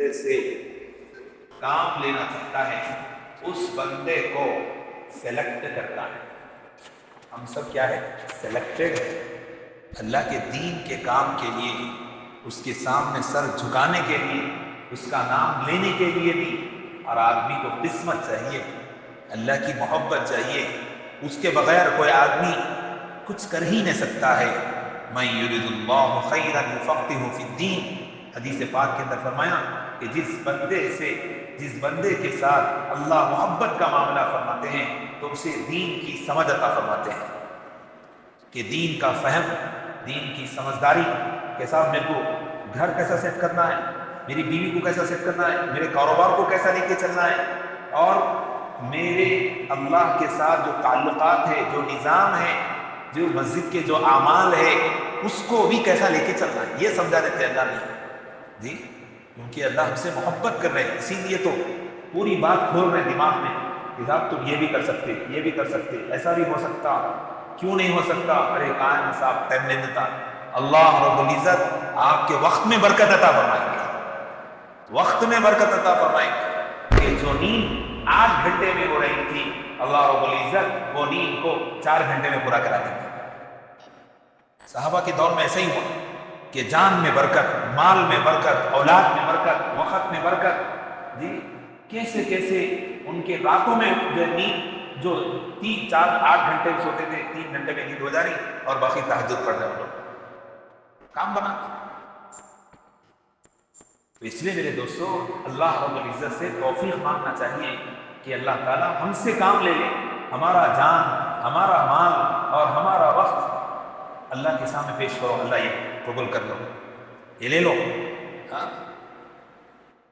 بندے سے کام لینا چاہتا ہے اس بندے کو سلیکٹ کرتا ہے۔ ہم سب کیا ہے؟ سلیکٹڈ ہے۔ اللہ کے دین کے کام کے لیے، اس کے سامنے سر جھکانے کے لیے، اس کا نام لینے کے لیے بھی اور آدمی کو قسمت چاہیے، اللہ کی محبت چاہیے۔ اس کے بغیر کوئی آدمی کچھ کر ہی نہیں سکتا ہے۔ من یرید اللہ خیرا یفقہہ فی الدین، حدیث پاک کے اندر فرمایا کہ جس بندے کے ساتھ اللہ محبت کا معاملہ فرماتے ہیں تو اسے دین کی سمجھ عطا فرماتے ہیں، کہ دین کا فہم، دین کی سمجھداری کے ساتھ میرے کو گھر کیسا سیٹ کرنا ہے، میری بیوی کو کیسا سیٹ کرنا ہے، میرے کاروبار کو کیسا لے کے چلنا ہے، اور میرے اللہ کے ساتھ جو تعلقات ہے، جو نظام ہے، جو مسجد کے جو اعمال ہے، اس کو بھی کیسا لے کے چلنا ہے، یہ سمجھا دیتے ہیں اللہ نے جی، کیونکہ اللہ ہم سے محبت کر رہے ہیں، اسی لیے تو پوری بات کھول رہے ہیں دماغ میں کہ صاحب تم یہ بھی کر سکتے، یہ بھی کر سکتے، ایسا بھی ہو سکتا، کیوں نہیں ہو سکتا؟ ارے کائن صاحب ٹائم نہیں ملتا۔ اللہ رب العزت آپ کے وقت میں برکت عطا فرمائیں گے، وقت میں برکت عطا فرمائیں گے، کہ جو نیند 8 گھنٹے میں ہو رہی تھی، اللہ رب العزت وہ نیند کو 4 گھنٹے میں پورا کرا دیں گے۔ صحابہ کے دور میں ایسا ہی ہوا کہ جان میں برکت، مال میں برکت، اولاد میں برکت، وقت میں برکت جی، کیسے کیسے ان کے راتوں میں جو نیند، جو 3 4 8 گھنٹے سوتے تھے، 3 گھنٹے میں نیند ہو جا رہی اور باقی تہجد پڑھ رہے ہیں لوگ، کام بنا۔ تو اس لیے میرے دوستو اللہ رب العزت سے توفیق مانگنا چاہیے کہ اللہ تعالیٰ ہم سے کام لے لے، ہمارا جان، ہمارا مال اور ہمارا وقت اللہ کے سامنے پیش کرو، اللہ یہ قبول کر لو، یہ لے لو۔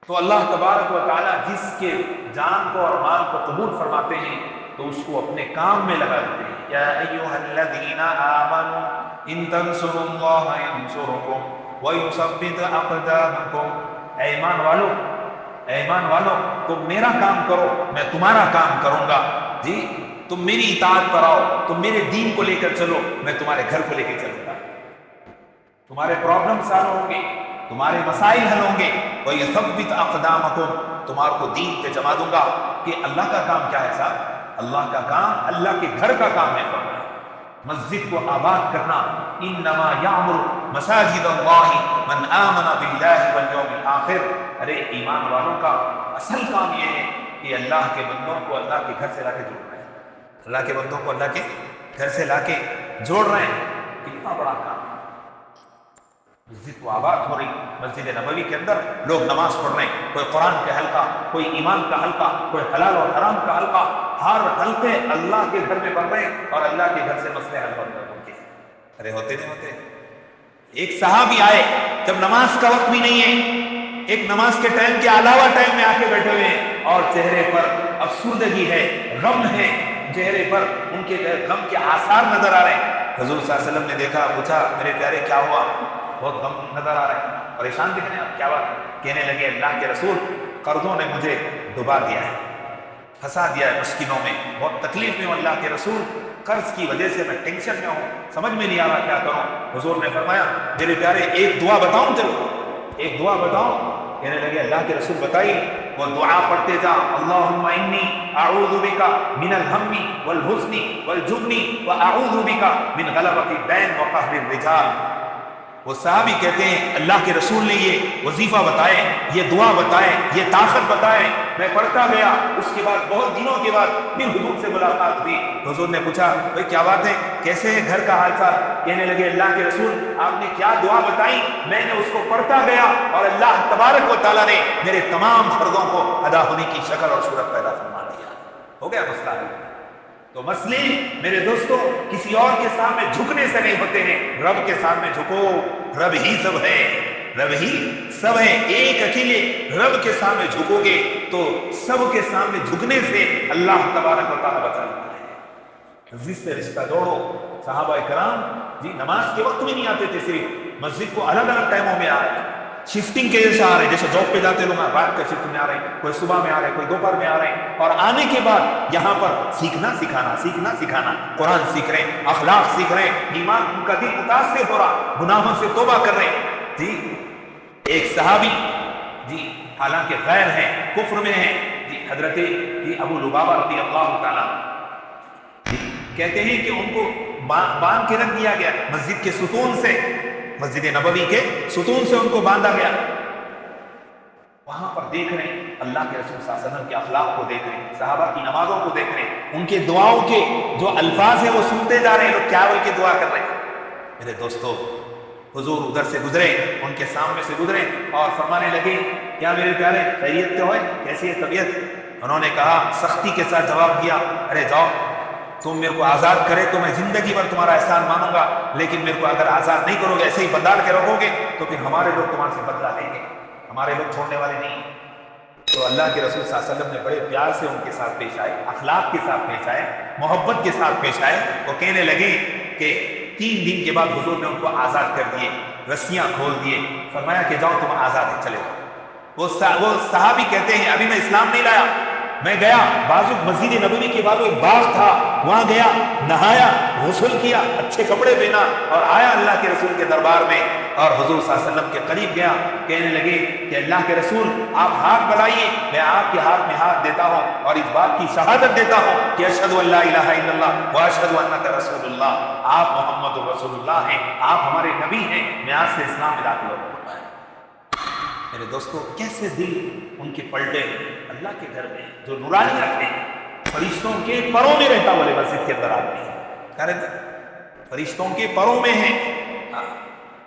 تو اللہ تبارک و تعالیٰ جس کے جان کو اور مال کو قبول فرماتے ہیں تو اس کو اپنے کام میں لگا دیتے ہیں۔ یا ایھا الذین آمنوا ان تنصروا اللہ ینصرکم ویثبت اقدامکم، اے ایمان والو، اے ایمان والو، تم میرا کام کرو، میں تمہارا کام کروں گا جی، تم میری اطاعت پر آؤ، تم میرے دین کو لے کر چلو، میں تمہارے گھر کو لے کے چلوں گا، تمہارے پرابلم سالو ہوں گے، تمہارے مسائل حل ہوں گے، وَيَثَبِّتْ أَقْدَامَكُمْ، تمہارے کو دین پہ جما دوں گا۔ کہ اللہ کا کام کیا ہے صاحب؟ اللہ کا کام اللہ کے گھر کا کام ہے، مسجد کو آباد کرنا۔ انما یعمر مساجد اللہ من آمن باللہ والیوم الآخر، ارے ایمان والوں کا اصل کام یہ ہے کہ اللہ کے بندوں کو اللہ کے گھر سے لا کے جوڑ رہے ہیں، اللہ کے بندوں کو اللہ کے گھر سے لا کے جوڑ رہے ہیں، کتنا بڑا کام ہے۔ مسجد کو آباد ہو رہی، مسجد نبوی کے اندر لوگ نماز پڑھ رہے ہیں، کوئی قرآن کا حلقہ، کوئی ایمان کا حلقہ، کوئی حلال اور حرام کا حلقہ، ہر حلقے اللہ کے گھر میں بن رہے ہیں اور اللہ کے گھر سے مسئلے حل ہو رہے ہیں۔ ارے ہوتے نہیں ہوتے؟ ایک صحابی آئے جب نماز کا وقت بھی نہیں ہے، ایک نماز کے ٹائم کے علاوہ ٹائم میں آ کے بیٹھے ہوئے ہیں اور چہرے پر افسردگی ہے، غم ہے، چہرے پر ان کے غم کے آثار نظر آ رہے ہیں۔ حضور صلی اللہ علیہ وسلم نے دیکھا، پوچھا میرے پیارے کیا ہوا؟ بہت غم نظر آ رہا ہے، پریشان دکھ رہے ہیں، کیا بات؟ کہنے لگے اللہ کے رسول، قرضوں نے مجھے ڈبا دیا ہے، پھنسا دیا ہے مشکلوں میں، بہت تکلیف میں ہوں اللہ کے رسول، قرض کی وجہ سے میں ٹینشن میں ہوں، سمجھ میں نہیں آ رہا کیا کروں۔ حضور نے فرمایا میرے پیارے ایک دعا بتاؤں تیرے کو، ایک دعا بتاؤں؟ کہنے لگے اللہ کے رسول بتائیے۔ وہ دعا پڑھتے جا، اللہم انی اعوذ بک من الہم والحزن والجبن واعوذ بک من غلبۃ الدین وقہر الرجال۔ وہ صحابی کہتے ہیں اللہ کے رسول نے یہ وظیفہ بتائے، یہ دعا بتائے، یہ طاقت بتائے، میں پڑھتا گیا، اس کے بعد بہت دنوں کے بعد پھر حضور سے ملاقات ہوئی۔ حضور نے پوچھا بھائی کیا بات ہے، کیسے ہے گھر کا حال چال؟ کہنے لگے اللہ کے رسول آپ نے کیا دعا بتائی، میں نے اس کو پڑھتا گیا اور اللہ تبارک و تعالیٰ نے میرے تمام فرضوں کو ادا ہونے کی شکل اور صورت پیدا فرما دیا، ہو گیا مسئلہ۔ تو مسئلے میرے دوستوں کسی اور کے سامنے جھکنے سے نہیں ہوتے ہیں، رب کے سامنے جھکو، رب ہی سب ہے، رب ہی سب ہے، ایک اکیلے رب کے سامنے جھکو گے تو سب کے سامنے جھکنے سے اللہ تبارک و تعالیٰ بچا لیتا ہے۔ مسجد سے رشتہ دوڑو، صحابہ کرام جی نماز کے وقت میں نہیں آتے تھے، صرف مسجد کو الگ الگ ٹائموں میں آ رہے ہیں، شفٹنگ کے جیسے آ رہے ہیں، جیسے جاب پہ جاتے لوگ رات کا شفٹ میں آ رہے ہیں، کوئی صبح میں آ رہے ہیں، کوئی دوپہر میں آ رہے ہیں، اور آنے کے بعد یہاں پر سیکھنا سکھانا، قرآن سیکھ رہے ہیں، اخلاق سیکھ رہے ہیں، ایمان ان کا دل متاثر ہو رہا، گناہوں سے توبہ کر رہے ہیں جی۔ ایک صحابی جی حالانکہ غیر ہیں، کفر میں ہیں جی۔ حضرت ابو لبابہ رضی اللہ تعالیٰ کہتے ہیں کہ ان کو باندھ کے رکھ دیا گیا مسجد کے ستون سے، مسجد نبوی کے ستون سے ان کو باندھا گیا۔ وہاں پر دیکھ رہے ہیں اللہ کے رسول صلی اللہ علیہ وسلم کے اخلاق کو دیکھ رہے ہیں، صحابہ کی نمازوں کو دیکھ رہے ہیں، ان کے دعاؤں کے جو الفاظ ہیں وہ سنتے جا رہے ہیں، لوگ کیا بول کے دعا کر رہے ہیں۔ میرے دوستو، حضور ادھر سے گزرے، ان کے سامنے سے گزرے اور فرمانے لگے، کیا میرے پیارے خیریت تو ہے، کیسی ہے طبیعت؟ انہوں نے کہا، سختی کے ساتھ جواب دیا، ارے جاؤ، تم میرے کو آزاد کرے تو میں زندگی بھر تمہارا احسان مانوں گا، لیکن میرے کو اگر آزاد نہیں کرو گے، ایسے ہی بندھال کے رکھو گے تو پھر ہمارے لوگ تمہارے سے بدلہ لیں گے، ہمارے لوگ چھوڑنے والے نہیں۔ تو اللہ کے رسول صلی اللہ علیہ وسلم نے بڑے پیار سے ان کے ساتھ پیش آئے، اخلاق کے ساتھ پیش آئے، محبت کے ساتھ پیش آئے۔ وہ کہنے لگے کہ 3 دن کے بعد حضور نے ان کو آزاد کر دیے، رسیاں کھول دیے، فرمایا کہ جاؤ تم آزاد ہے، چلے جاؤ۔ وہ صحابی کہتے ہیں ابھی میں اسلام نہیں لایا، میں گیا بازو مسجد نبوی کے بازو ایک باغ تھا، وہاں گیا، نہایا، غسل کیا، اچھے کپڑے پہنا اور آیا اللہ کے رسول کے دربار میں، اور حضور صلی اللہ علیہ وسلم کے قریب گیا، کہنے لگے کہ اللہ کے رسول آپ ہاتھ بڑھائیے، میں آپ کے ہاتھ میں ہاتھ دیتا ہوں اور اس بات کی شہادت دیتا ہوں کہ اشہد ان لا الہ الا اللہ و اشہد انک رسول اللہ، آپ محمد رسول اللہ ہیں، آپ ہمارے نبی ہیں، میں آج سے اسلام میں داخل ہوں۔ میرے دوستو، کیسے دل ان کے پلٹے اللہ کے گھر میں جو نورانی رکھتے ہیں، فرشتوں کے پروں میں رہتا والے مسجد کے اندر آدمی، فرشتوں کے پروں میں ہیں،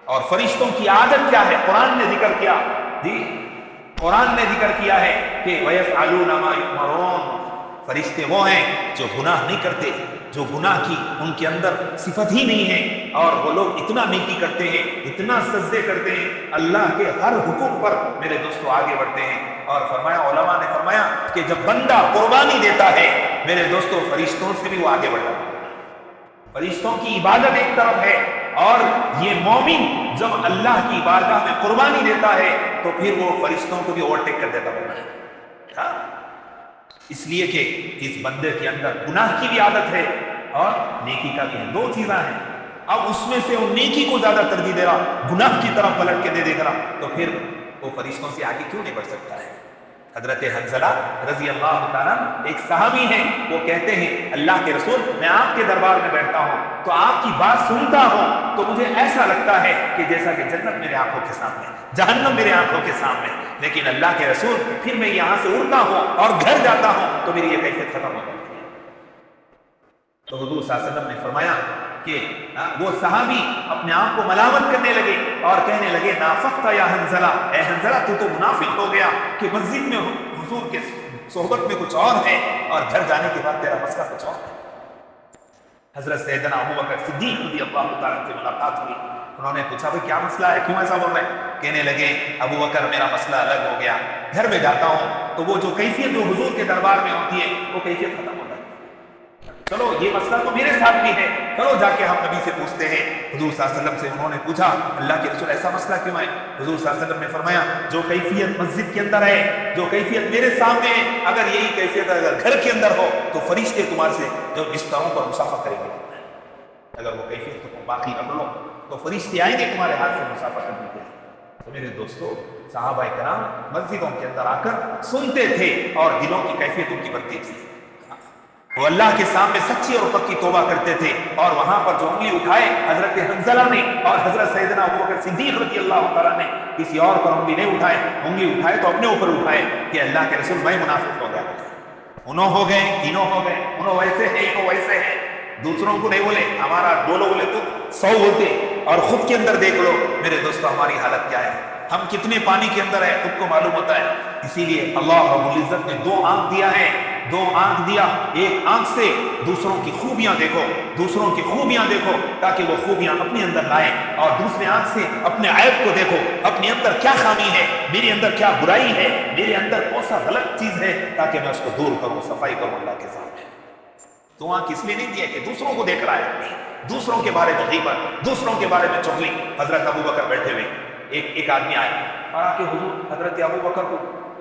اور فرشتوں کی عادت کیا ہے؟ قرآن نے ذکر کیا جی، قرآن نے ذکر کیا ہے کہ وَيَفْعَلُونَ مَا يُؤْمَرُونَ، فرشتے وہ ہیں جو گناہ نہیں کرتے، جو گناہ کی ان کے اندر صفت ہی نہیں ہے، اور وہ لوگ اتنا نیکی کرتے ہیں، اتنا سجدے کرتے ہیں، اللہ کے ہر حکم پر میرے دوستو آگے بڑھتے ہیں۔ اور فرمایا، علماء نے فرمایا کہ جب بندہ قربانی دیتا ہے میرے دوستو، فرشتوں سے بھی وہ آگے بڑھتا ہے۔ فرشتوں کی عبادت ایک طرف ہے، اور یہ مومن جب اللہ کی بارگاہ میں قربانی دیتا ہے تو پھر وہ فرشتوں کو بھی اوورٹیک کر دیتا ہے، اس لیے کہ اس بندے کے اندر گناہ کی بھی عادت ہے اور نیکی کا بھی ہے، 2 چیزیں ہیں۔ اب اس میں سے وہ نیکی کو زیادہ ترجیح دے رہا، گناہ کی طرف پلٹ کے دے رہا، تو پھر وہ فرشتوں سے آگے کیوں نہیں بڑھ سکتا ہے؟ حضرت حنظلہ رضی اللہ تعالیٰ ایک صحابی ہیں، وہ کہتے ہیں اللہ کے رسول، میں آپ کے دربار میں بیٹھتا ہوں تو آپ کی بات سنتا ہوں تو مجھے ایسا لگتا ہے کہ جیسا کہ جنت میرے آنکھوں کے سامنے، جہنم میرے آنکھوں کے سامنے، لیکن اللہ کے رسول پھر میں یہاں سے اڑتا ہوں اور گھر جاتا ہوں تو میری یہ کیفیت ختم ہو جاتی ہے۔ تو حضور صلی اللہ علیہ وسلم نے فرمایا کہ وہ صحابی اپنے آپ کو ملامت کرنے لگے اور کہنے لگے، نافقت یا حنظلہ، اے حنظلہ تو منافق ہو گیا کہ مسجد میں حضور کے صحبت میں کچھ اور ہے اور گھر جانے کے بعد تیرا مسئلہ کچھ اور ہے۔ حضرت سیدنا ابو بکر صدیق رضی اللہ تعالیٰ سے ملاقات ہوئی، انہوں نے پوچھا بھائی کیا مسئلہ ہے، کیوں ایسا بول رہے ہیں؟ کہنے لگے ابو بکر میرا مسئلہ الگ ہو گیا، گھر میں جاتا ہوں تو وہ جو کیفیت جو حضور کے دربار میں ہوتی ہے وہ کیفیت ختم ہو جاتی ہے۔ چلو یہ مسئلہ تو میرے ساتھ بھی ہے، چلو جا کے ہم نبی سے پوچھتے ہیں۔ حضور صلی اللہ علیہ وسلم سے انہوں نے پوچھا، اللہ کے رسول ایسا مسئلہ کیوں ہے؟ حضور صلی اللہ علیہ وسلم نے فرمایا، جو کیفیت مسجد کے اندر ہے، جو کیفیت میرے سامنے ہے، اگر یہی کیفیت اگر گھر کے اندر ہو تو فرشتے تمہارے سے جو بستروں پر مسافہ کریں گے، اگر وہ کیفیت کو تم باقی رکھ لو تو فرشتے آئیں گے تمہارے ہاتھ سے مسافہ کرنے کے لیے۔ تو میرے دوستو، صحابہ کرام مسجدوں کے اندر آ کر سنتے تھے اور دلوں کی کیفیت ان کی بنتی تھی، وہ اللہ کے سامنے سچی اور پکی توبہ کرتے تھے، اور وہاں پر جو انگلی اٹھائے حضرت حنظلہ نے اور حضرت سیدنا ابوبکر صدیق رضی اللہ تعالیٰ نے، کسی اور پر انگلی نہیں اٹھائے، انگلی اٹھائے تو اپنے اوپر اٹھائے کہ اللہ کے رسول میں منافق ہو گیا، انہوں ہو گئے، انہوں ہو گئے، انہوں ویسے ہیں، انہوں ویسے ہیں، دوسروں کو نہیں بولے، ہمارا بولو بولے تو 100 بولتے، اور خود کے اندر دیکھ لو میرے دوستو ہماری حالت کیا ہے، ہم کتنے پانی کے اندر ہیں خود کو معلوم ہوتا ہے۔ اسی لیے اللہ رب العزت نے 2 آنکھ دیا ہے، 2 آنکھ دیا، ایک آنکھ سے دوسروں کی خوبیاں دیکھو، دوسروں کی خوبیاں دیکھو تاکہ وہ خوبیاں اپنے اندر لائیں، اور دوسرے آنکھ سے اپنے عیب کو دیکھو، اپنے اندر کیا خامی ہے، میرے اندر کیا برائی ہے، میرے اندر کون سا غلط چیز ہے، تاکہ میں اس کو دور کروں، صفائی کروں اللہ کے سامنے۔ 2 آنکھ اس لیے نہیں دیا کہ دوسروں کو دیکھ رہا ہے، دوسروں کے بارے میں غیبت، دوسروں کے بارے میں چغلی۔ حضرت ابو بکر بیٹھے ہوئے، ایک آدمی آئے اور آ کے حضور حضرت ابو بکر کو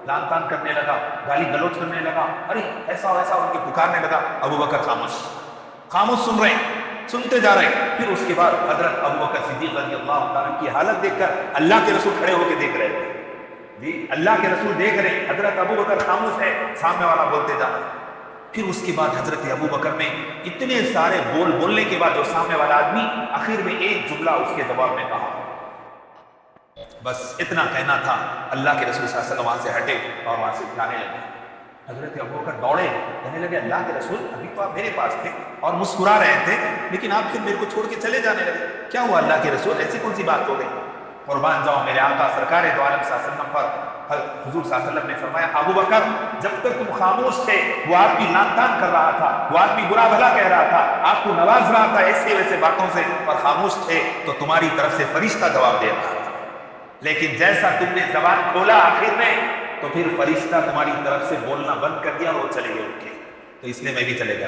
لان تان کرنے لگا، گالی گلوچ کرنے لگا، ارے ایسا ویسا ان کے پکارنے لگا۔ ابو بکر خاموش سن رہے ہیں، سنتے جا رہے ہیں۔ پھر اس کے بعد حضرت ابو بکر صدیق رضی اللہ تعالیٰ کی حالت دیکھ کر اللہ کے رسول کھڑے ہو کے دیکھ رہے تھے، جی اللہ کے رسول دیکھ رہے ہیں حضرت ابو بکر خاموش ہے، سامنے والا بولتے جا رہا ہے۔ پھر اس کے بعد حضرت ابو بکر نے اتنے سارے بولنے کے بعد جو سامنے والا آدمی آخر میں ایک جملہ اس کے جواب میں کہا، بس اتنا کہنا تھا، اللہ کے رسول صلی اللہ علیہ وسلم وہاں سے ہٹے اور وہاں سے جانے لگے۔ حضرت ابو بکر دوڑے، کہنے لگے اللہ کے رسول ابھی تو آپ میرے پاس تھے اور مسکرا رہے تھے، لیکن آپ پھر میرے کو چھوڑ کے چلے جانے لگے، کیا ہوا اللہ کے رسول، ایسی کون سی بات ہو گئی؟ قربان جاؤں میرے آقا سرکار دو عالم صلی اللہ علیہ وسلم پر۔ حضور صلی اللہ علیہ وسلم نے فرمایا ابو بکر جب تک تم خاموش تھے وہ آدمی لان تان کر رہا تھا، وہ آدمی برا بھلا کہہ رہا تھا، آپ کو نواز رہا تھا ایسے ویسے باتوں سے، اور خاموش تھے تو تمہاری طرف سے فرشتہ جواب دے رہا تھا، لیکن جیسا تم نے زبان کھولا آخر میں تو پھر فرشتہ تمہاری طرف سے بولنا بند کر دیا اور وہ چلے گئے اٹھ کے، تو اس لیے میں بھی چلے گیا۔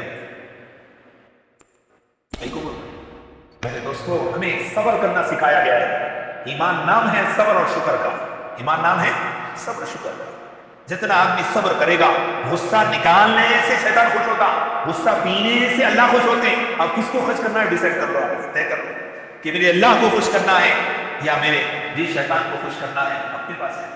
میرے دوستو ہمیں صبر کرنا سکھایا گیا ہے، ایمان نام ہے صبر اور شکر کا، ایمان نام ہے صبر شکر کا۔ جتنا آدمی صبر کرے گا، غصہ نکالنے سے شیطان خوش ہوتا، غصہ پینے سے اللہ خوش ہوتے ہیں۔ اب کس کو خوش کرنا ہے ڈیسائیڈ کر لو، آپ طے کر لو کہ میرے اللہ کو خوش کرنا ہے یا میرے شیطان کو خوش کرنا ہے، اپنے پاس ہے۔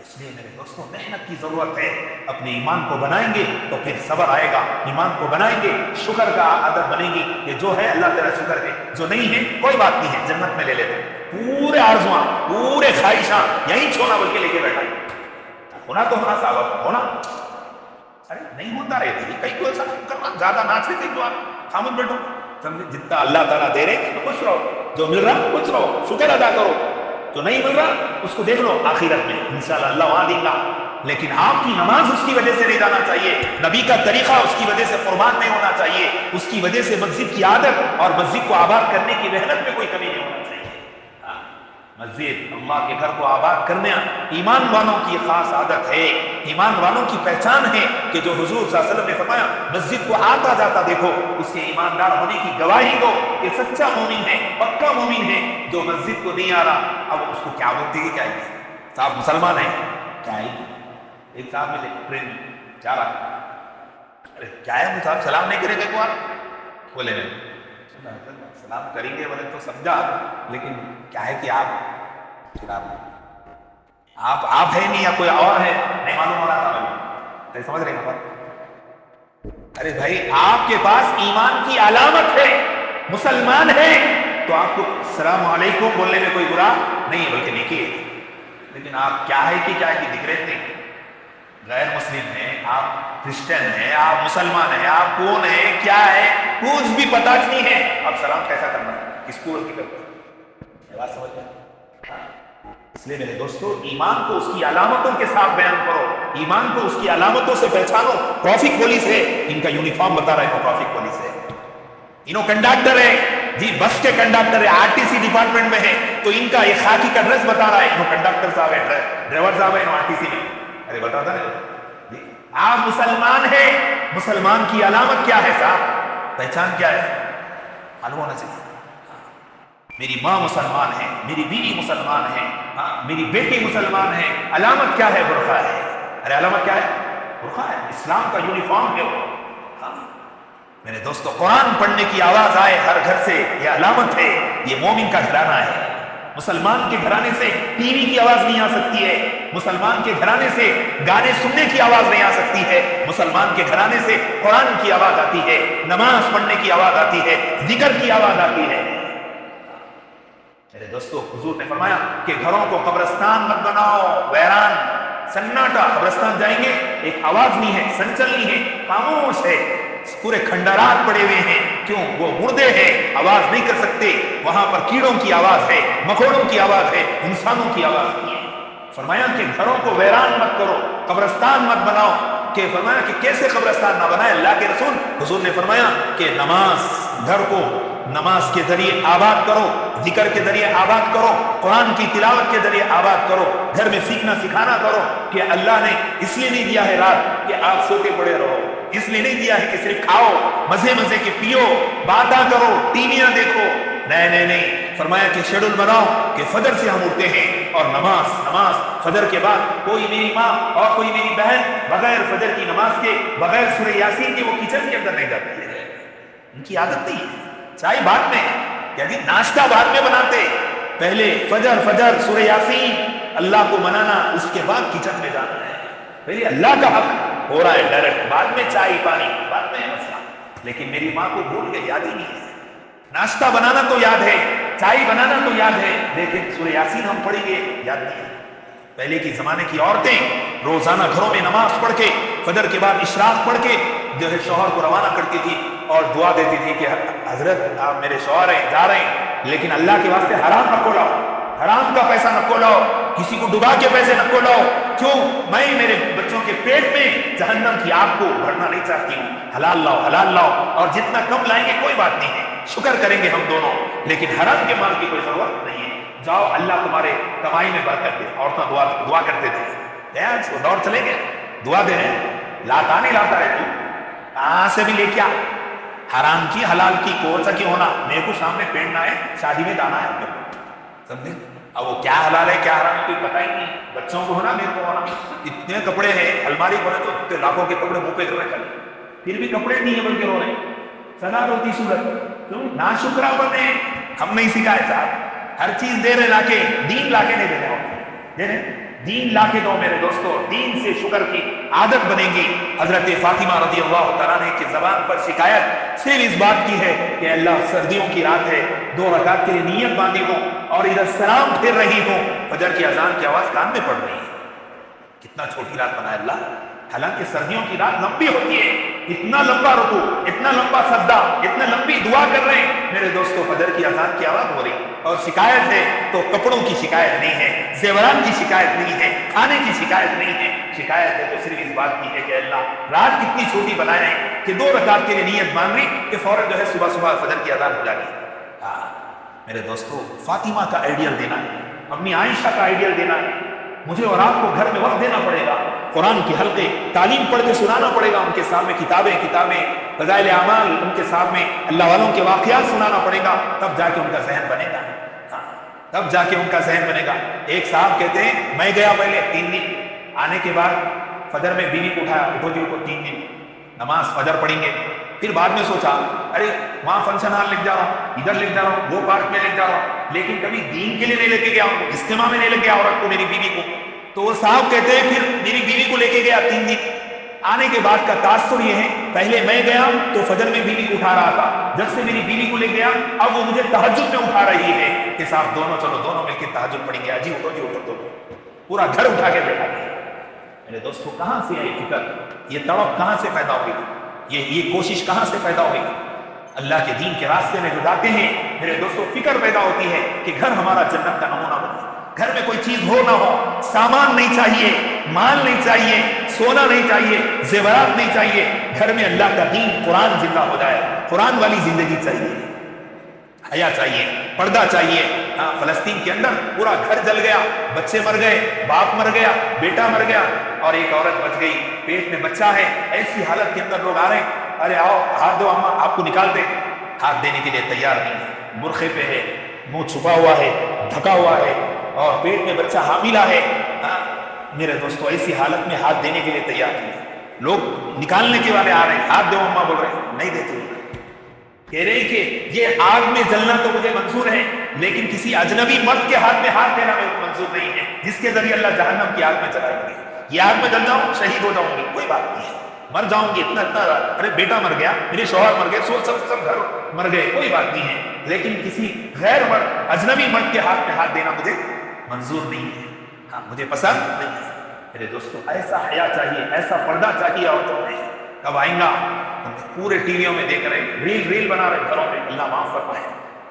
اس لیے میرے دوستوں محنت کی ضرورت ہے، اپنے ایمان کو بنائیں گے تو پھر صبر آئے گا، ایمان کو بنائیں گے شکر کا عادت بنے گی، یہ جو ہے اللہ تعالیٰ شکر ہے، جو نہیں ہے کوئی بات نہیں ہے، جنت میں لے لیتے، پورے آرزواں پورے خواہشاں یہیں چھوڑنا بلکہ لے کے بیٹھا ہونا تو ہونا صاحب ہونا، ارے نہیں ہوتا رہے تھی کئی کو ایسا کرنا، زیادہ ناچ لیتے تو آپ خاموش بیٹھو، سمجھے جتنا اللہ تعالیٰ دے رہے تو خوش رہو، جو مل رہا خوش رہو، شکر ادا کرو، جو نہیں مل رہا اس کو دیکھ لو آخرت میں انشاءاللہ اللہ وہاں دیں گا، لیکن آپ کی نماز اس کی وجہ سے نہیں جانا چاہیے، نبی کا طریقہ اس کی وجہ سے قربان نہیں ہونا چاہیے، اس کی وجہ سے مسجد کی عادت اور مسجد کو آباد کرنے کی محنت میں کوئی کمی نہیں ہونا چاہیے۔ مسجد اللہ کے گھر کو آباد کرنا ایمان والوں کی خاص عادت ہے، ایمان والوں کی پہچان ہے کہ جو حضور صلی اللہ علیہ وسلم نے فرمایا مسجد کو آتا جاتا دیکھو، اس کے ایماندار ہونے کی گواہی دو کہ سچا مومن ہے، پکا مومن ہے۔ جو مسجد کو نہیں آ رہا اب اس کو کیا بولتے گی، کیا ہے صاحب مسلمان ہے کیا ہے، ایک صاحب ملے ٹرین میں جا رہا، ارے کیا ہے صاحب سلام نہیں کرے گا کو آپ، بولے نہیں سلام کریں گے بولے تو سمجھا، لیکن کیا ہے کہ آپ ہے نہیں یا کوئی اور ہے نہیں معلوم ہو رہا تھا، سمجھ رہے ہیں؟ ارے بھائی آپ کے پاس ایمان کی علامت ہے، مسلمان ہے تو آپ کو السلام علیکم بولنے میں کوئی برا نہیں ہے بلکہ نیکی ہے، لیکن آپ کیا ہے کہ کیا ہے کہ دکھ رہے تھے، غیر مسلم ہیں آپ، کرسچن ہیں آپ، مسلمان ہیں آپ، کون ہے کیا ہے کچھ بھی پتہ نہیں ہے، اب سلام کیسا کرنا ہے، کس کو کی کرنا ہے، بات سمجھ میں؟ اس لیے میرے دوستو ایمان کو اس کی علامتوں کے ساتھ بیان کرو، ایمان کو اس کی علامتوں سے پہچانو۔ ٹریفک پولیس ہے، ان کا یونیفارم بتا رہا ہے، ٹریفک پولیس ہے، انہوں کنڈکٹر ہے جی، بس کے کنڈکٹر ہے، آر ٹی سی ڈپارٹمنٹ میں ہے تو ان کا یہ خاکی کا ڈریس بتا رہا ہے، انہوں کنڈکٹر صاحب ہے، ڈرائیور صاحب ہے، انہوں آر ٹی سی میں، ارے بتاتا نہیں جی، آپ مسلمان ہیں، مسلمان کی علامت کیا ہے صاحب، پہچان کیا ہے، معلوم ہونا چاہیے، میری ماں مسلمان ہے، میری بیوی مسلمان ہے، میری بیٹی مسلمان ہے، علامت کیا ہے، برقع ہے، ارے علامت کیا ہے، برقع ہے، اسلام کا یونیفارم ہے وہ۔ میرے دوستو قرآن پڑھنے کی آواز آئے ہر گھر سے، یہ علامت ہے، یہ مومن کا گھرانہ ہے۔ مسلمان کے گھرانے سے ٹی وی کی آواز نہیں آ سکتی ہے، مسلمان کے گھرانے سے گانے سننے کی آواز نہیں آ سکتی ہے، مسلمان کے گھرانے سے قرآن کی آواز آتی ہے، نماز پڑھنے کی آواز آتی ہے، ذکر کی آواز آتی ہے۔ میرے دوستو حضور نے فرمایا کہ گھروں کو قبرستان مت بناؤ، ویران سناٹا، قبرستان جائیں گے ایک آواز نہیں ہے، سنچل نہیں ہے، خاموش ہے، پورے کھنڈرات پڑے ہوئے ہیں، کیوں وہ مردے ہیں، آواز نہیں کر سکتے، وہاں پر کیڑوں کی آواز ہے، مکوڑوں کی آواز ہے، انسانوں کی آواز نہیں ہے۔ فرمایا کہ گھروں کو ویران مت کرو، قبرستان مت بناؤ، کہ فرمایا کہ کیسے قبرستان نہ بنائے اللہ کے رسول، حضور نے فرمایا کہ نماز، گھر کو نماز کے ذریعے آباد کرو، ذکر کے ذریعے آباد کرو، قرآن کی تلاوت کے ذریعے آباد کرو، گھر میں سیکھنا سکھانا کرو، کہ اللہ نے اس لیے نہیں دیا ہے رات کہ آپ سوتے پڑے رہو، اس لیے نہیں دیا ہے کہ صرف کھاؤ، مزے مزے کے پیو، باتاں کرو، ٹیویاں دیکھو، نہیں، فرمایا کہ شیڈول بناؤ کہ فجر سے ہم اٹھتے ہیں اور نماز فجر کے بعد کوئی میری ماں اور کوئی میری بہن بغیر فجر کی نماز کے، بغیر سورہ یاسین کے وہ کچن کے اندر نہیں جاتی ہے، ان کی عادت نہیں ہے، چائے بعد میں، یعنی ناشتہ بعد میں بناتے، پہلے فجر سورہ یاسین، اللہ کو منانا، اس کے بعد کچن میں جانا ہے. پہلے اللہ کا حق ہو رہا ہے ڈائریکٹ، بعد میں چائے پانی، بعد میں مسئلہ. لیکن میری ماں کو بھول کے یاد ہی نہیں ہے. ناشتہ بنانا تو یاد ہے، چائے بنانا تو یاد ہے، لیکن سورہ یاسین ہم پڑھیں گے یاد نہیں ہے. پہلے کی زمانے کی عورتیں روزانہ گھروں میں نماز پڑھ کے فجر کے بعد اشراق پڑھ کے جو ہے شوہر کو روانہ کرتی تھی اور دعا دیتی تھی کہ حضرت آپ میرے شوہر ہیں، جا رہے ہیں، لیکن اللہ کے واسطے حرام نہ کھولاؤ، حرام کا پیسہ نہ کھولاؤ، کسی کو ڈبا کے پیسے نہ کھولاؤ. کیوں؟ میں میرے بچوں کے پیٹ میں جہنم کی آگ کو بھرنا نہیں چاہتی ہوں. حلال لاؤ، حلال لاؤ، اور جتنا کم لائیں گے کوئی بات نہیں ہے، شکر کریں گے ہم دونوں، لیکن حرام کے مال کی کوئی ضرورت نہیں ہے. جاؤ اللہ تمہارے کمائی میں برکت دے. عورتیں دعا کرتے تھے، آج وہ دور چلے گئے، دعا دے رہے ہیں. لاتا نہیں لاتا ہے تو کہاں سے بھی لے کے آ. حرام کی حلال کی کون سا کیوں ہونا، میرے کو سامنے پہننا ہے، شادی میں جانا ہے، سمجھے؟ اب وہ کیا حلال ہے کیا حرام ہے کوئی پتہ ہی نہیں. بچوں کو ہونا، میرے کو ہونا. اتنے کپڑے ہیں الماری بھرے تو لاکھوں کے کپڑے منہ پہ کر رہے، پھر بھی کپڑے نہیں ہے بلکہ رو رہے. سنا روتی صورت کیوں نا شکرا بنے. ہم نہیں سکھائے صاحب، ہر چیز دے رہے لا کے، دین لا کے نہیں دے رہے، دین لا کے دو میرے دوستو. دین سے شکر کی عادت بنے گی. حضرت فاطمہ رضی اللہ تعالیٰ عنہ کی زبان پر شکایت صرف اس بات کی ہے کہ اللہ سردیوں کی رات ہے، 2 رکعت کے لیے نیت باندھی ہوں اور ادھر سلام پھر رہی ہوں، فجر کی اذان کی آواز کان میں پڑ رہی ہے. کتنا چھوٹی رات بنایا اللہ. حالانکہ سردیوں کی رات لمبی ہوتی ہے، اتنا لمبا رکوع، اتنا لمبا سجدہ، اتنا لمبی دعا کر رہے ہیں میرے دوستو. فجر کی اذان کی آواز ہو رہی اور شکایت ہے تو کپڑوں کی شکایت نہیں ہے، زیورات کی شکایت نہیں ہے، کھانے کی شکایت نہیں ہے. شکایت ہے تو صرف اس بات کی ہے کہ اللہ رات کتنی چھوٹی بنائے ہیں کہ 2 رکعت کے لیے نیت مان لی کہ فوراً جو ہے صبح صبح فجر کی اذان ہو جائے گی. میرے دوستو فاطمہ کا آئیڈیل دینا ہے، اپنی عائشہ کا آئیڈیل دینا ہے. مجھے اور آپ کو گھر میں وقت دینا پڑے گا، قرآن کی حلقے تعلیم پڑھ کے سنانا پڑے گا، ان کے سامنے کتابیں فضائل اعمال، ان کے سامنے اللہ والوں کے واقعات سنانا پڑے گا، تب جا کے ان کا ذہن بنے گا. تب جا کے ان کا ذہن بنے گا. ایک صاحب کہتے ہیں میں گیا پہلے 3 دن، آنے کے بعد فجر میں بیوی کو اٹھایا، اٹھو جی اٹھو 3 دن نماز فجر پڑھیں گے. پھر بعد میں سوچا ارے وہاں فنکشن ہال لکھ جا رہا ہوں، ادھر لکھ جا رہا ہوں، وہ پارک میں لکھ جا رہا ہوں، لیکن کبھی دین کے لیے نہیں لے کے گیا ہوں، اجتماع میں نہیں لے گیا عورت کو، میری بیوی کو. تو وہ صاحب کہتے ہیں پھر میری بیوی کو لے کے گیا 3 دن. آنے کے بعد کا تاثر یہ ہے پہلے میں گیا تو فجر میں بیوی کو اٹھا رہا تھا، جب سے میری بیوی کو لے گیا اب وہ مجھے تہجد میں اٹھا رہی ہے کہ صاحب دونوں مل کے تہجد پڑھیں گے. جی اٹھو جی اٹھو، پورا گھر اٹھا کے بیٹھا دیا. میرے دوستو کہاں سے آئی فکر، یہ تڑپ کہاں سے پیدا ہوئی، یہ کوشش کہاں سے پیدا ہوئی؟ اللہ کے دین کے راستے میں جو جاتے ہیں میرے دوستو فکر پیدا ہوتی ہے کہ گھر ہمارا جنت کا نمونہ بنے. گھر میں کوئی چیز ہو نہ ہو، سامان نہیں چاہیے، مال نہیں چاہیے، سونا نہیں چاہیے، زیورات نہیں چاہیے. گھر میں اللہ کا دین قرآن زندہ ہو جائے، قرآن والی زندگی چاہیے، حیا چاہیے، پردہ چاہیے. فلسطین کے اندر پورا گھر جل گیا، بچے مر گئے، باپ مر گیا، بیٹا مر گیا اور ایک عورت بچ گئی، پیٹ میں بچہ ہے. ایسی حالت کے اندر لوگ آ رہے ہیں، ارے آؤ ہاتھ دو اماں، آپ کو نکال دیں. ہاتھ دینے کے لیے تیار نہیں ہے، برقعے پہ ہے، منہ چھپا ہوا ہے، ڈھکا ہوا ہے اور پیٹ میں بچہ حاملہ ہے. میرے دوستو ایسی حالت میں ہاتھ دینے کے لیے تیار نہیں. لوگ نکالنے کے والے آ رہے ہیں، ہاتھ دو اماں بول رہے ہیں، نہیں دیتے. کہہ رہے ہیں کہ یہ آگ میں جلنا تو مجھے منظور ہے، لیکن کسی اجنبی مرد کے ہاتھ میں ہاتھ دینا میرے کو منظور نہیں ہے جس کے ذریعے اللہ جہنم کی آگ میں چلائیں گے. یہ آگ میں جل جاؤں، شہید ہو جاؤں گی کوئی بات نہیں ہے، مر جاؤں گی اتنا ارے بیٹا مر گیا، میرے شوہر مر گئے، سب گھر مر گئے، کوئی بات نہیں ہے، لیکن کسی غیر مرد اجنبی مرد کے ہاتھ میں ہاتھ دینا مجھے منظور نہیں ہے. مجھے پسند نہیں ہے. میرے دوستو ایسا حیا چاہیے، ایسا پردہ چاہیے عورتوں میں. کب آئیں گا؟ پورے ٹی ویوں میں دیکھ رہے ہیں، ریل بنا رہے گھروں میں. اللہ معاف فرمائے.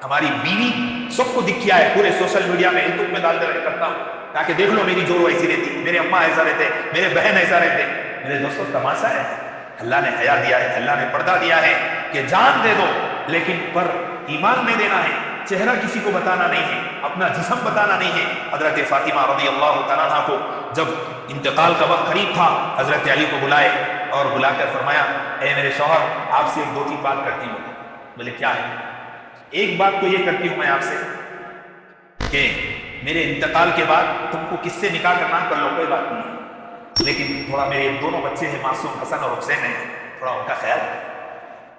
ہماری بیوی سب کو دکھیا ہے، پورے سوشل میڈیا میں یوٹیوب میں ڈال کر کرتا ہوں تاکہ دیکھ لو میری جورو ایسی رہتی، میرے اماں ایسا رہتے، میرے بہن ایسا رہتے. میرے دوستو تماشا ہے. اللہ نے حیا دیا ہے، اللہ نے پردہ دیا ہے کہ جان دے دو لیکن پر ایمان نہیں دینا ہے. چہرہ کسی کو بتانا نہیں ہے، اپنا جسم بتانا نہیں ہے. حضرت فاطمہ رضی اللہ تعالیٰ عنہ کو جب انتقال کا وقت قریب تھا، حضرت علی کو بلائے اور بلا کر فرمایا اے میرے شوہر آپ سے 2-3 بات کرتی ہوں. بولے کیا ہے؟ ایک بات تو یہ کرتی ہوں میں آپ سے کہ میرے انتقال کے بعد تم کو کس سے نکاح کرنا کر لو، کوئی بات نہیں ہے، لیکن تھوڑا میرے 2 بچے ہیں معصوم حسن اور حسین ہیں، تھوڑا ان کا خیال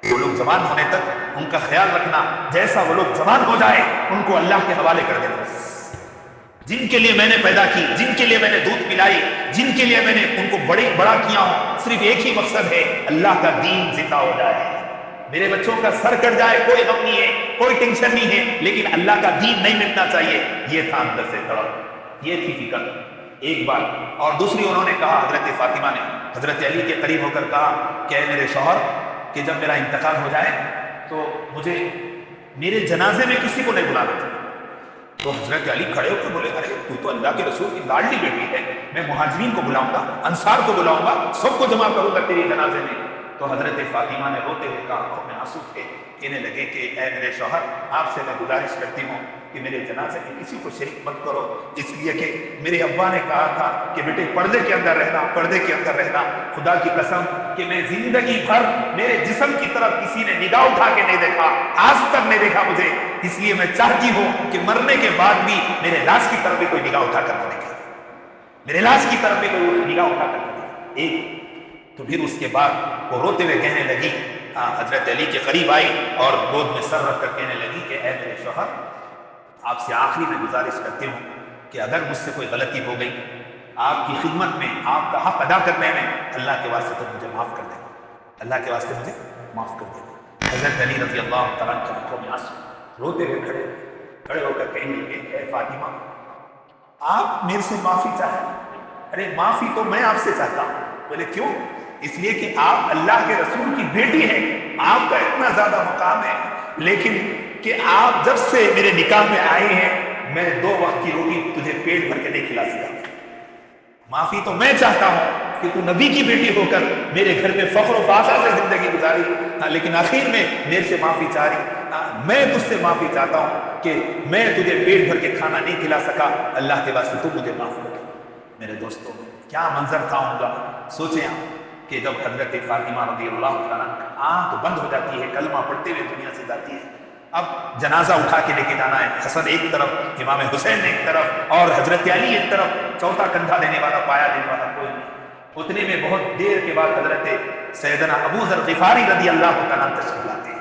وہ لوگ جوان ہونے تک ان کا خیال رکھنا. جیسا وہ لوگ جوان ہو جائے ان کو اللہ کے حوالے کر دینا. جن کے لیے میں نے پیدا کی، جن کے لیے میں نے دودھ پلائی، جن کے لیے میں نے ان کو بڑا کیا ہوں، صرف ایک ہی مقصد ہے، اللہ کا دین زندہ ہو جائے، میرے بچوں کا سر کٹ جائے کوئی غم نہیں ہے، کوئی ٹینشن نہیں ہے، لیکن اللہ کا دین نہیں مٹنا چاہیے، یہ تھا اندر سے کھڑا، یہ تھی فکر ایک بات۔ اور دوسری انہوں نے کہا، حضرت فاطمہ نے حضرت علی کے قریب ہو کر کہا کہ اے میرے شوہر، کہ جب میرا انتقال ہو جائے تو مجھے میرے جنازے میں کسی کو نہیں بلانا چاہیے۔ تو حضرت علی کھڑے ہو کر بولے، ارے تو اللہ کے رسول کی لاڈلی بیٹی ہے، میں مہاجرین کو بلاؤں گا، انصار کو بلاؤں گا، سب کو جمع کروں گا تیری جنازے میں۔ تو حضرت فاطمہ نے روتے ہوئے کہا، آنکھوں میں آنسو تھے، کہنے لگے کہ اے میرے شوہر، آپ سے میں گزارش کرتی ہوں کہ میرے جنازے میں کسی کو شریک مت کرو، اس لیے کہ میرے ابا نے کہا تھا کہ بیٹے پردے کے اندر رہنا، پردے کے اندر رہنا۔ خدا کی قسم کہ میں زندگی بھر میرے جسم کی طرف کسی نے نگاہ اٹھا کے نہیں دیکھا، آج تک نہیں دیکھا مجھے، اس لیے میں چاہتی ہوں کہ مرنے کے بعد بھی میرے لاش کی طرف بھی کوئی نگاہ اٹھا کر نہ دیکھے، میرے لاش کی طرف بھی کوئی نگاہ اٹھا کر نہ دیکھے۔ ایک تو پھر اس کے بعد وہ روتے ہوئے کہنے لگی، حضرت علی کے قریب آئی اور گود میں سر رکھ کر کہنے لگی کہ اے میرے شوہر، آپ سے آخری میں گزارش کرتی ہوں کہ اگر مجھ سے کوئی غلطی ہو گئی آپ کی خدمت میں، آپ کا حق ادا کرنے میں، اللہ کے واسطے تو مجھے معاف کر دینا، اللہ کے واسطے مجھے معاف کر دینا۔ حضرت علی رضی اللہ تعالیٰ کے آنکھوں میں آنسو، روتے ہوئے کھڑے ہو کر کہیں گے، اے فاطمہ، آپ میرے سے معافی چاہیں؟ ارے معافی تو میں آپ سے چاہتا ہوں۔ بولے کیوں؟ اس لیے کہ آپ اللہ کے رسول کی بیٹی ہیں، آپ کا اتنا زیادہ مقام ہے، لیکن کہ آپ جب سے میرے نکاح میں آئے ہیں میں 2 وقت کی روٹی تجھے پیٹ بھر کے نہیں کھلا سکا۔ معافی تو میں چاہتا ہوں کہ تو نبی کی بیٹی ہو کر میرے گھر میں فخر و فاخر سے زندگی گزاری، لیکن آخر میں میرے سے معافی چاہ رہی، میں تجھ سے معافی چاہتا ہوں کہ میں تجھے پیٹ بھر کے کھانا نہیں کھلا سکا، اللہ کے واسطے تو مجھے معاف کر۔ میرے دوستوں، کیا منظر تھا ان کا، سوچیں آپ کہ جب حضرت فاطمہ رضی اللہ تعالیٰ آنکھ بند ہو جاتی ہے، کلمہ پڑھتے ہوئے دنیا سے جاتی ہے، اب جنازہ اٹھا کے لے کے جانا ہے، حسن ایک طرف، امام حسین ایک طرف، اور حضرت علی ایک طرف، چوتھا کندھا دینے والا، پایا دینے والا کوئی نہیں۔ اتنے میں بہت دیر کے بعد حضرت سیدنا ابو ذر غفاری رضی اللہ تعالیٰ تشریف لاتے ہیں،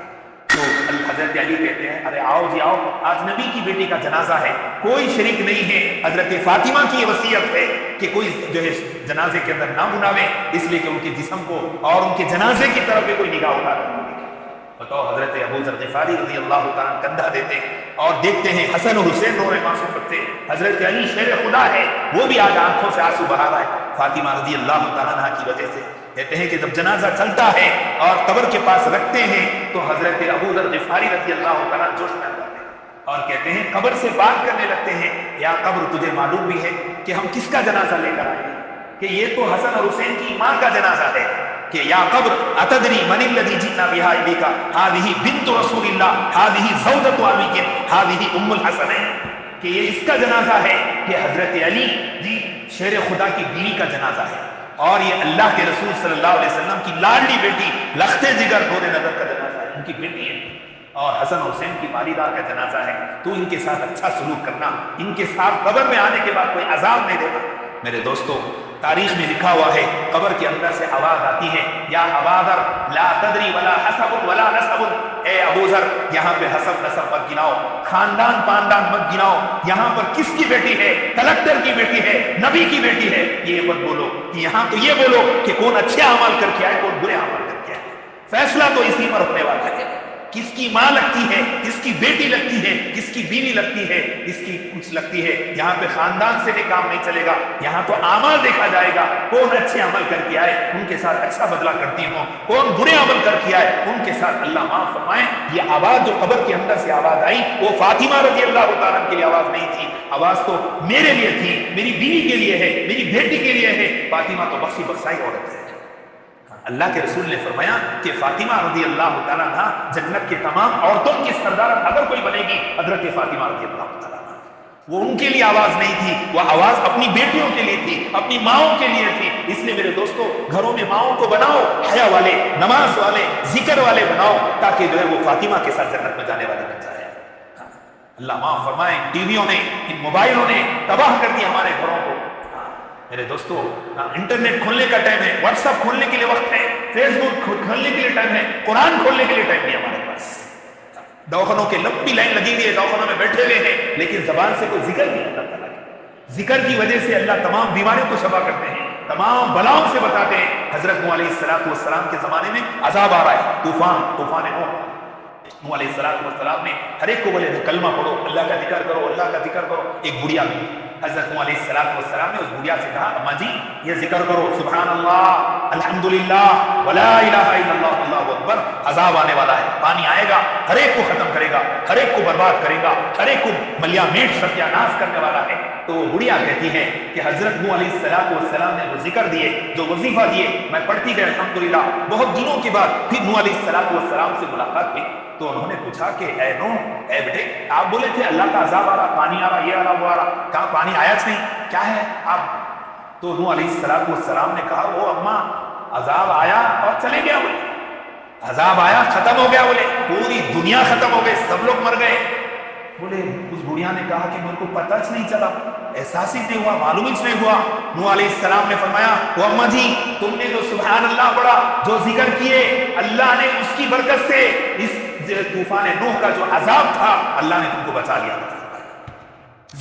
تو حضرت علی کہتے ہیں، ارے آؤ جی آؤ، آج نبی کی بیٹی کا جنازہ ہے، کوئی شریک نہیں ہے، حضرت فاطمہ کی وصیت ہے کہ کوئی جو ہے جنازے کے اندر نہ بناوے، اس لیے کہ ان کے جسم کو اور ان کے جنازے کی طرف بھی کوئی نگاہ اٹھا کر۔ بتاؤ، حضرت ابو ذر غفاری رضی اللہ تعالیٰ کندھا دیتے ہیں اور دیکھتے ہیں حسن و حسین رو رہے معصوم بچے، حضرت علی شیر خدا ہے، وہ بھی آج آنکھوں سے آنسو بہا رہا ہے فاطمہ رضی اللہ تعالیٰ عنہ کی وجہ سے۔ کہتے ہیں کہ جب جنازہ چلتا ہے اور قبر کے پاس رکھتے ہیں تو حضرت ابو ذر غفاری رضی اللہ تعالیٰ جوش میں آ جاتے ہیں اور کہتے ہیں، قبر سے بات کرنے لگتے ہیں، یا قبر تجھے معلوم بھی ہے کہ ہم کس کا جنازہ لے کر آئے ہیں، کہ یہ تو حسن اور حسین کی ماں کا جنازہ ہے، کہ یا قبر اتدری من الذی جئنا بها الیک هذه بنت رسول اللہ هذه زوجۃ علی هذه ام الحسنین، کہ یہ اس کا جنازہ ہے کہ حضرت علی جی شیر خدا کی بیوی کا جنازہ ہے، اور یہ اللہ کے رسول صلی اللہ علیہ وسلم کی لاڈلی بیٹی لخت جگر گورے نظر کا جنازہ ہے، ان کی بیٹی ہے، اور حسن حسین کی والدہ کا جنازہ ہے، تو ان کے ساتھ اچھا سلوک کرنا، ان کے ساتھ قبر میں آنے کے بعد کوئی عذاب نہیں دینا۔ میرے دوستو، تاریخ میں لکھا ہوا ہے، قبر کے اندر سے آواز آتی ہے، یا ابا ذر لا تدری ولا حسب ولا نسب، اے ابو ذر یہاں پہ حسب نسب مت گناؤ، خاندان پاندان مت گناؤ، یہاں پر کس کی بیٹی ہے، کلکٹر کی بیٹی ہے، نبی کی بیٹی ہے، یہ مت بولو، یہاں تو یہ بولو کہ کون اچھے عمل کر کے آئے، کون برے عمل کر کے آئے، فیصلہ تو اسی پر ہونے والا ہے، کس کی ماں لگتی ہے، کس کی بیٹی لگتی ہے، کس کی بیوی لگتی ہے، کس کی کچھ لگتی ہے، یہاں پہ خاندان سے بھی کام نہیں چلے گا، یہاں تو اعمال دیکھا جائے گا، کون اچھے عمل کر کے آئے ان کے ساتھ اچھا بدلہ کرتی ہوں، کون برے عمل کر کے آئے ان کے ساتھ اللہ معاف فرمائے۔ یہ آواز جو قبر کے اندر سے آواز آئی وہ فاطمہ رضی اللہ تعالیٰ کے لیے آواز نہیں تھی، آواز تو میرے لیے تھی، میری بیوی کے لیے ہے، میری بیٹی کے لیے ہے، فاطمہ تو بخشی بخشائی عورت ہے۔ اللہ کے رسول نے فرمایا کہ فاطمہ رضی اللہ تعالیٰ عنہ جنت کے تمام عورتوں کی سردار اگر کوئی بنے گی حضرت فاطمہ رضی اللہ تعالیٰ عنہ، وہ ان کے لیے آواز نہیں تھی، وہ آواز اپنی بیٹیوں کے لیے تھی، اپنی ماؤں کے لیے تھی، اس لیے میرے دوستو گھروں میں ماؤں کو بناؤ حیا والے، نماز والے، ذکر والے بناؤ، تاکہ جو ہے وہ فاطمہ کے ساتھ جنت میں جانے والے بن جائے۔ اللہ معاف فرمائے، ٹی ویوں نے، ان موبائلوں نے تباہ کر دی ہمارے گھروں کو۔ میرے دوستو انٹرنیٹ کھولنے کا ٹائم ہے، واٹس ایپ کھولنے کے لیے وقت ہے، فیس بک کھولنے کے لیے ٹائم ہے، قرآن کھولنے کے لیے ٹائم نہیں ہمارے پاس۔ دواخانوں کے لمبی لائن لگی ہوئی ہے، دواخانوں میں بیٹھے ہوئے ہیں، لیکن زبان سے کوئی ذکر نہیں اللہ تعالیٰ کا۔ ذکر کی وجہ سے اللہ تمام بیماریوں کو شفا کرتے ہیں، تمام بلاؤں سے بتاتے ہیں۔ حضرت نوح علیہ السلام کے زمانے میں عذاب آ رہا ہے، طوفان نوح علیہ السلام نے ہر ایک کو بولے کلمہ پڑھو، اللہ کا ذکر کرو، اللہ کا ذکر کرو۔ ایک بڑھیا ملی، حضرت نوح علیہ السلام نے اس بڑھیا سے کہا اماں جی یہ ذکر کرو، سبحان اللہ الحمدللہ ولا الہ الا اللہ اللہ اکبر، عذاب آنے والا ہے، پانی آئے گا، ہر ایک کو ختم کرے گا، ہر ایک کو برباد کرے گا، ہر ایک کو ملیا میٹ ستیہ ناش کرنے والا ہے۔ تو وہ بڑھیا کہتی ہے کہ حضرت نوح علیہ السلام نے وہ ذکر دیے، جو وظیفہ دیے، میں پڑھتی گئی الحمدللہ۔ بہت دنوں کے بعد پھر نوح علیہ السلام سے ملاقات ہوئی تو انہوں نے پوچھا کہ اے نوح، اے بیٹے، آپ بولے تھے اللہ کا عذاب آ رہا، پانی آ رہا، یہ آ رہا، وہ آ رہا، کہاں پانی آیا نہیں، کیا ہے آپ؟ تو نوح علیہ السلام نے کہا وہ اماں عذاب آیا اور چلے گیا، بولے عذاب آیا ختم ہو گیا، بولے پوری دنیا ختم ہو گئی، سب لوگ مر گئے۔ بولے اس بڑھیا نے کہا کہ میرے کو پتہ نہیں چلا، احساس ہی نہیں ہوا، معلوم ہی نہیں ہوا۔ نوح علیہ السلام نے فرمایا وہ اماں جی تم نے جو سبحان اللہ پڑھا، جو ذکر کیے، اللہ نے اس کی برکت سے اس طوفان نوح کا جو عذاب تھا اللہ نے تم کو بچا لیا،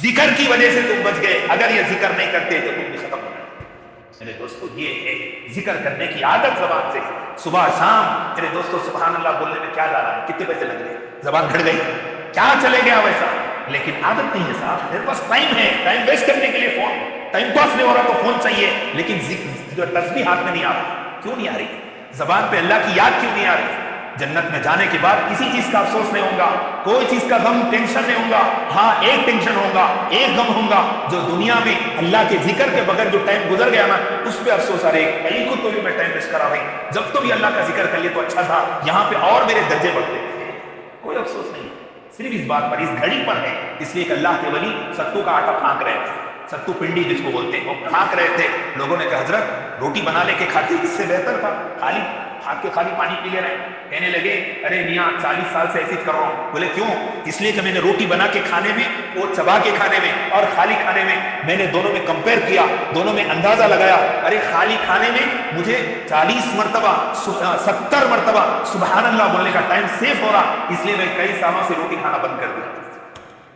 ذکر کی وجہ سے تم بچ گئے، اگر یہ ذکر نہیں کرتے تو تم بھی ختم ہو جاتے۔ میرے دوستو یہ ہے ذکر کرنے کی عادت زبان سے، صبح شام۔ میرے دوستو سبحان اللہ بولنے میں کیا جا رہا ہے، کتنے پیسے لگ رہے، زبان گھڑ گئی، کیا چلے گیا ویسا، لیکن عادت نہیں ہے صاحب۔ میرے پاس ٹائم ہے، ٹائم ویسٹ کرنے کے لیے فون، ٹائم پاس نہیں ہو رہا تو فون چاہیے، لیکن تسبیح ہاتھ میں نہیں آ رہا، کیوں نہیں آ رہی؟ زبان پہ اللہ کی یاد کیوں نہیں آ رہی؟ جنت میں جانے کے بعد کسی چیز کا افسوس نہیں ہوگا، کوئی چیز کا غم ٹینشن نہیں ہوگا۔ ہاں ایک ٹینشن ہوگا، ایک غم ہوگا، جو دنیا میں اللہ کے ذکر کے بغیر جو ٹائم گزر گیا نا اس پہ افسوس آ رہے، کہیں کو تو بھی میں ٹائم ویسٹ کرا بھائی، جب تو بھی اللہ کا ذکر کر لیے تو اچھا تھا، یہاں پہ اور میرے درجے بڑھتے تھے۔ کوئی افسوس نہیں، صرف اس بات پر، اس گھڑی پر ہے۔ اس لیے کہ اللہ کے ولی ستو کا آٹا پھانک رہے تھے، ستو پنڈی جس کو بولتے ہیں، وہ پھانک رہے تھے۔ لوگوں نے کہا حضرت روٹی بنا لے کے کھاتے، اس سے بہتر تھا خالی کھا کے خالی پانی پی لے رہے ہیں۔ کہنے لگے ارے میاں 40 سال سے ایسے کر رہا ہوں۔ بولے کیوں؟ اس لیے کہ میں نے روٹی بنا کے کھانے میں، وہ چبا کے کھانے میں اور خالی کھانے میں، میں نے دونوں میں کمپیئر کیا، دونوں میں اندازہ لگایا۔ ارے خالی کھانے میں مجھے 40 مرتبہ 70 مرتبہ سبحان اللہ بولنے کا ٹائم سیف ہو رہا، اس لیے میں کئی سالوں سے روٹی کھانا بند کر دیا۔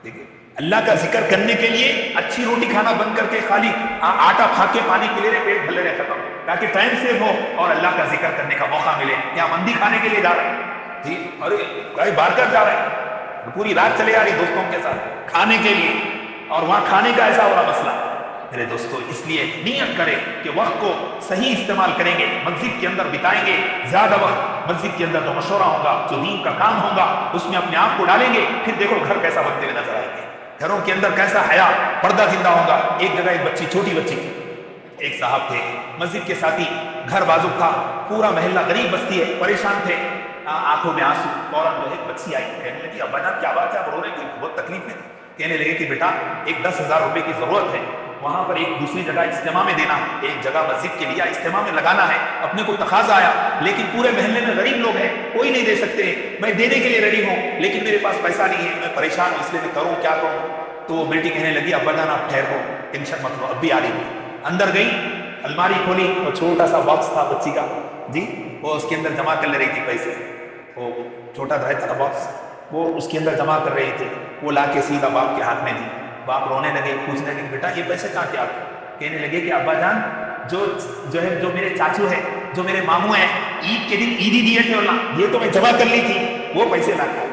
دیکھیں اللہ کا ذکر کرنے کے لیے اچھی روٹی کھانا بند کر کے خالی آٹا پھا کے پانی پی لے رہے، پیٹ بھر لے رہے، ختم، تاکہ ٹائم سیو ہو اور اللہ کا ذکر کرنے کا موقع ملے۔ یا مندی کھانے کے لیے جا رہے ہیں جی، ارے بار کر جا رہے ہیں، پوری رات چلے آ رہی دوستوں کے ساتھ کھانے کے لیے، اور وہاں کھانے کا ایسا ہو رہا مسئلہ۔ میرے دوستو اس لیے نیت کریں کہ وقت کو صحیح استعمال کریں گے، مسجد کے اندر بتائیں گے زیادہ وقت، مسجد کے اندر جو مشورہ ہوگا، جو دین کا کام ہوگا اس میں اپنے آپ کو ڈالیں گے، پھر دیکھو گھر کیسا بنتے ہوئے نظر آئیں گے، گھروں کے اندر کیسا حیا، پردہ زندہ ہوگا۔ ایک جگہ ایک بچی، چھوٹی بچی، ایک صاحب تھے مسجد کے ساتھی، گھر بازو تھا، پورا محلہ غریب بستی ہے، پریشان تھے، آنکھوں میں آنسو، فوراً جو ہے بچی آئی، کہنے لگی ابا جان کیا بات ہے، آپ رو رہے ہیں، بہت تکلیف ہے۔ کہنے لگے کہ بیٹا ایک 10,000 روپے کی ضرورت ہے، وہاں پر ایک دوسری جگہ اجتماع میں دینا ہے، ایک جگہ مسجد کے لیے اجتماع میں لگانا ہے، اپنے کو تقاضا آیا، لیکن پورے محلے میں غریب لوگ ہیں، کوئی نہیں دے سکتے، میں دینے کے لیے ریڈی ہوں لیکن میرے پاس پیسہ نہیں ہے، میں پریشان ہوں، اس لیے میں کروں کیا کروں۔ تو وہ بیٹی کہنے لگی ابا جان آپ ٹھہر ہو، ٹینشن مت لو، اب بھی آ رہی ہوں۔ اندر گئی، الماری کھولی، اور چھوٹا سا باکس تھا بچی کا جی، وہ اس کے اندر جمع کر لے رہی تھی پیسے، وہ چھوٹا تھا باکس، وہ اس کے اندر جمع کر رہی تھی، وہ لا کے سیدھا باپ کے ہاتھ میں دی۔ باپ رونے لگے، پوچھنے لگے بیٹا یہ پیسے کہاں کے آپ؟ کہنے لگے کہ ابا جان جو میرے چاچو ہے، جو میرے ماموں ہیں، عید کے دن عیدی دیے تھے اللہ، یہ تو میں جمع کر لی تھی، وہ پیسے لا کے۔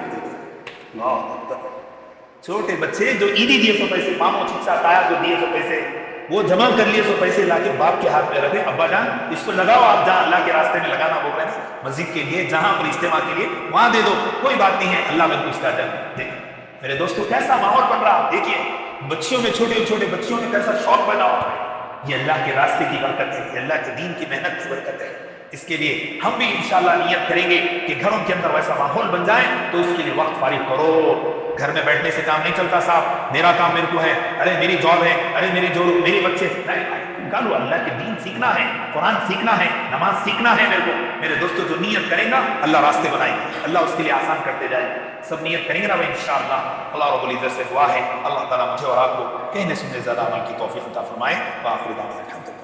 چھوٹے بچے جو عیدی دیے سو پیسے، ماموں چچا تایا جو دیے سو پیسے، وہ جمع کر لیے سو پیسے لا کے باپ کے ہاتھ میں رکھے، ابا جان اس کو لگاؤ، آپ جہاں اللہ کے راستے میں لگانا بول رہے ہیں مسجد کے لیے، جہاں پر اجتماع کے لیے وہاں دے دو، کوئی بات نہیں ہے، اللہ میں پوچھتا جائے۔ دیکھ میرے دوستو کیسا ماحول بن رہا، دیکھیے بچیوں میں، چھوٹے چھوٹے بچیوں میں کیسا شوق پیدا ہوا ہے، یہ اللہ کے راستے کی برکت ہے، یہ اللہ کے دین کی محنت کی برکت ہے۔ اس کے لیے ہم بھی انشاءاللہ نیت کریں گے کہ گھروں کے اندر ویسا ماحول بن جائے، تو اس کے لیے وقت فارغ کرو۔ گھر میں بیٹھنے سے کام نہیں چلتا صاحب، میرا کام میرے کو ہے، ارے میری جاب ہے، ارے میری بچے، نکالو، اللہ کے دین سیکھنا ہے، قرآن سیکھنا ہے، نماز سیکھنا ہے میرے کو۔ میرے دوستو جو نیت کریں گا اللہ راستے بنائیں گے، اللہ اس کے لیے آسان کرتے جائیں گے۔ سب نیت کریں گے نا بھائی انشاءاللہ۔ اللہ رب العزت سے دعا ہے اللہ تعالیٰ مجھے اور آپ کو کہنے سننے زیادہ عمل کی توفیق عطا فرمائے۔ وآخر دعوانا الحمدللہ۔